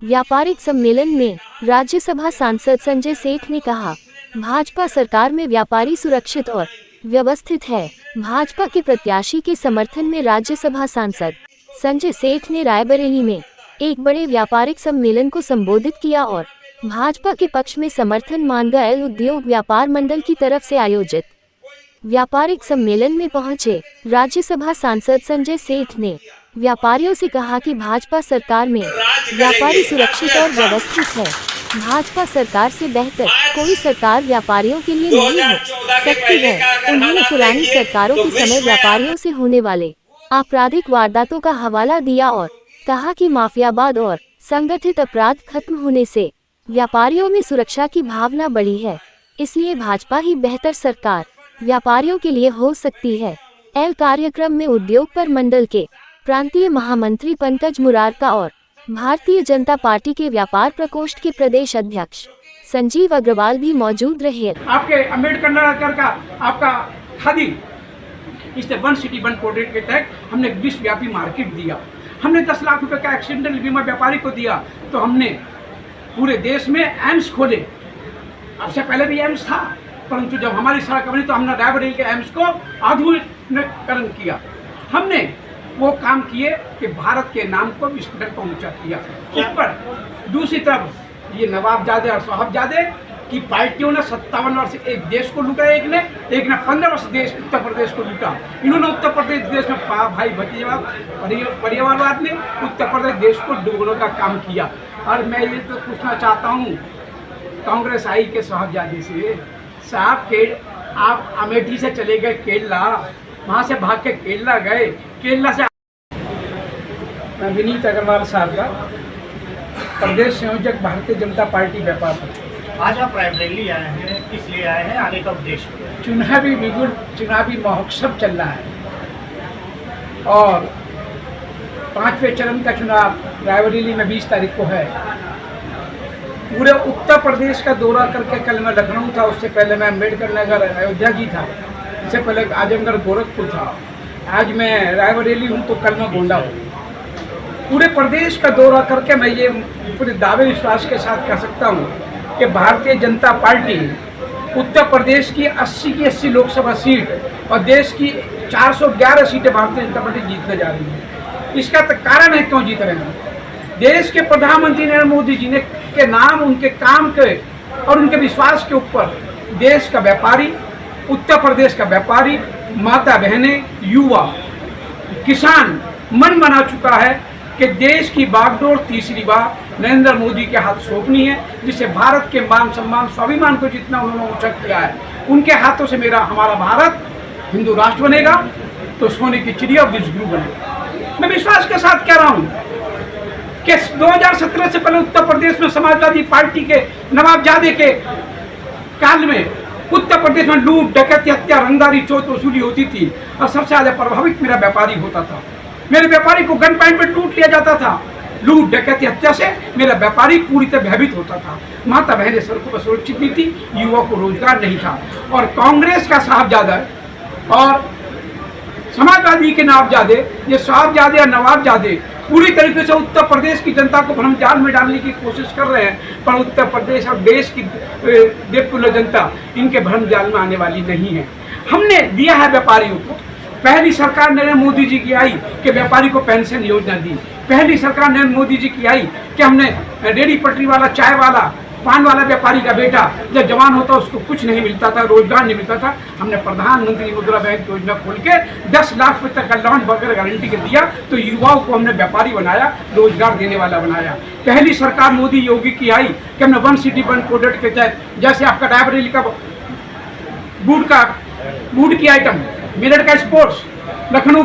व्यापारिक सम्मेलन में राज्यसभा सांसद संजय सेठ ने कहा, भाजपा सरकार में व्यापारी सुरक्षित और व्यवस्थित है। भाजपा के प्रत्याशी के समर्थन में राज्यसभा सांसद संजय सेठ ने रायबरेली में एक बड़े व्यापारिक सम्मेलन को संबोधित किया और भाजपा के पक्ष में समर्थन मानगायल उद्योग व्यापार मंडल की तरफ से आयोजित व्यापारिक सम्मेलन में पहुंचे राज्यसभा सांसद संजय सेठ ने व्यापारियों से कहा कि भाजपा सरकार में व्यापारी सुरक्षित और व्यवस्थित है। भाजपा सरकार से बेहतर कोई सरकार व्यापारियों के लिए नहीं हो सकती है। उन्होंने पुरानी सरकारों के समय व्यापारियों से होने वाले आपराधिक वारदातों का हवाला दिया और कहा कि माफियावाद और संगठित अपराध खत्म होने से व्यापारियों में सुरक्षा की भावना बढ़ी है, इसलिए भाजपा ही बेहतर सरकार व्यापारियों के लिए हो सकती है। कार्यक्रम में उद्योग पर मंडल के प्रांतीय महामंत्री पंकज मुरारका और भारतीय जनता पार्टी के व्यापार प्रकोष्ठ के प्रदेश अध्यक्ष संजीव अग्रवाल भी मौजूद रहे। आपके अम्बेडकर नगर का आपका खादी इस वन सिटी वन प्रोजेक्ट के तहत हमने विश्वव्यापी मार्केट दिया। हमने 10 लाख रुपए का एक्सीडेंटल बीमा व्यापारी को दिया। तो हमने पूरे देश में एम्स खोले। अब से पहले भी एम्स था, परंतु जब हमारी सरकार बनी तो हमने रायबरेली के एम्स को आधुनिकीकरण किया। हमने वो काम किए कि भारत के नाम को विश्व तक ऊंचा किया। ऊपर दूसरी तरफ ये नवाबजादे और साहबजादे की पार्टियों ने 57 वर्ष एक देश को लूटा, एक ने 15 वर्ष देश उत्तर प्रदेश को लूटा। इन्होंने उत्तर प्रदेश देश में भाई भतीजावाद परिवारवाद ने उत्तर प्रदेश देश को डुबोने का काम किया। और मैं ये तो पूछना चाहता हूँ कांग्रेस आई के साहबजादे से, साहब आप अमेठी से चले गए केरला, वहाँ से भाग के केरला गए, केरला से मैं विनीत अग्रवाल साहब का प्रदेश संयोजक भारतीय जनता पार्टी व्यापार। आज आप रायबरेली आए हैं, किस लिए आए हैं, आने का उद्देश्य? चुनावी महोत्सव चल रहा है और 5वें चरण का चुनाव रायबरेली में 20 तारीख को है। पूरे उत्तर प्रदेश का दौरा करके कल मैं लखनऊ था, उससे पहले मैं अम्बेडकर नगर अयोध्या जी था, इससे पहले आजमगढ़ गोरखपुर था, आज मैं रायबरेली हूँ तो कल मैं गोंडा हूँ। पूरे प्रदेश का दौरा करके मैं ये पूरे दावे विश्वास के साथ कह सकता हूँ कि भारतीय जनता पार्टी उत्तर प्रदेश की 80 लोकसभा सीट और देश की 411 सीटें भारतीय जनता पार्टी जीतने जा रही है। इसका तो कारण है क्यों जीत रहे हैं। देश के प्रधानमंत्री नरेंद्र मोदी जी ने के नाम, उनके काम के और उनके विश्वास के ऊपर देश का व्यापारी, उत्तर प्रदेश का व्यापारी, माता बहनें, युवा, किसान मन बना चुका है कि देश की बागडोर तीसरी बार नरेंद्र मोदी के हाथ सौंपनी है, जिससे भारत के मान सम्मान स्वाभिमान को जितना उन्होंने ऊंचा किया है, उनके हाथों से हमारा भारत हिंदू राष्ट्र बनेगा तो सोने की चिड़िया विश्वगुरु बनेगा। मैं विश्वास के साथ कह रहा हूँ कि 2017 से पहले उत्तर प्रदेश में समाजवादी पार्टी के नवाबजादे के काल में उत्तर प्रदेश में लूट, डकैती, हत्या, रंगदारी, चोट वसूली होती थी और सबसे ज्यादा प्रभावित मेरा व्यापारी होता था। मेरे व्यापारी को गन पॉइंट पे लूट लिया जाता था। लूट, डकैती, हत्या से मेरा व्यापारी पूरी तरह भयभीत होता था। माता बहनें सड़कों पर सुरक्षित नहीं थी, युवा को रोजगार नहीं था। और कांग्रेस का साहबजादा और समाजवादी के नवाबजादे, ये साहबजादे और नवाबजादे पूरी तरीके से उत्तर प्रदेश की जनता को भ्रम जाल में डालने की कोशिश कर रहे हैं, पर उत्तर प्रदेश और देश की देवतुल्य जनता इनके भ्रम जाल में आने वाली नहीं है। हमने दिया है व्यापारियों को। पहली सरकार नरेंद्र मोदी जी की आई कि व्यापारी को पेंशन योजना दी। पहली सरकार नरेंद्र मोदी जी की आई कि हमने रेडी पटरी वाला, चाय वाला, पान वाला व्यापारी का बेटा जब जवान होता उसको कुछ नहीं मिलता था, रोजगार नहीं मिलता था, हमने प्रधानमंत्री मुद्रा बैंक योजना खोल के 10 लाख रुपए तक का लोन बगैर गारंटी के दिया। तो युवाओं को हमने व्यापारी बनाया, रोजगार देने वाला बनाया। पहली सरकार मोदी योगी की आई कि हमने वन सिटी वन प्रोजेक्ट के तहत, जैसे आपका रायबरेली का बूट की आइटम, मेरठ का स्पोर्ट्स, लखनऊ